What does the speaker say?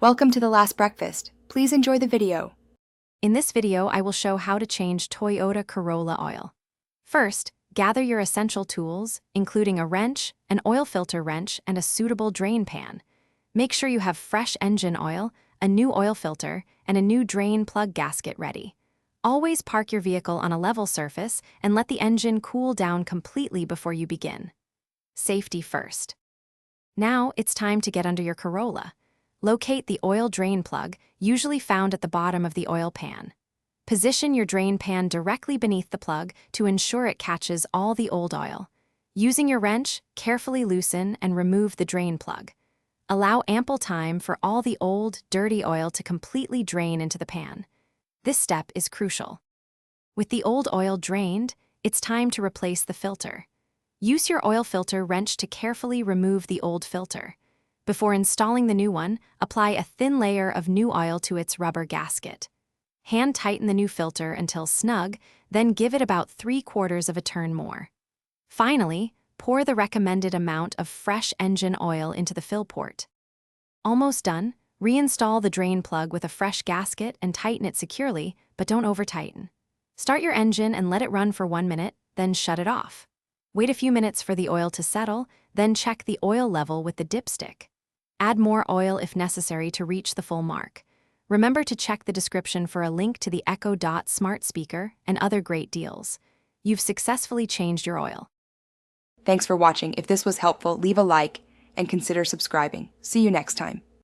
Welcome to The Last Breakfast. Please enjoy the video. In this video, I will show how to change Toyota Corolla oil. First, gather your essential tools, including a wrench, an oil filter wrench, and a suitable drain pan. Make sure you have fresh engine oil, a new oil filter, and a new drain plug gasket ready. Always park your vehicle on a level surface and let the engine cool down completely before you begin. Safety first. Now it's time to get under your Corolla. Locate the oil drain plug, usually found at the bottom of the oil pan. Position your drain pan directly beneath the plug to ensure it catches all the old oil. Using your wrench, carefully loosen and remove the drain plug. Allow ample time for all the old, dirty oil to completely drain into the pan. This step is crucial. With the old oil drained, it's time to replace the filter. Use your oil filter wrench to carefully remove the old filter. Before installing the new one, apply a thin layer of new oil to its rubber gasket. Hand tighten the new filter until snug, then give it about 3/4 of a turn more. Finally, pour the recommended amount of fresh engine oil into the fill port. Almost done, reinstall the drain plug with a fresh gasket and tighten it securely, but don't over-tighten. Start your engine and let it run for 1 minute, then shut it off. Wait a few minutes for the oil to settle, then check the oil level with the dipstick. Add more oil if necessary to reach the full mark. Remember to check the description for a link to the Echo Dot smart speaker and other great deals. You've successfully changed your oil. Thanks for watching. If this was helpful, leave a like and consider subscribing. See you next time.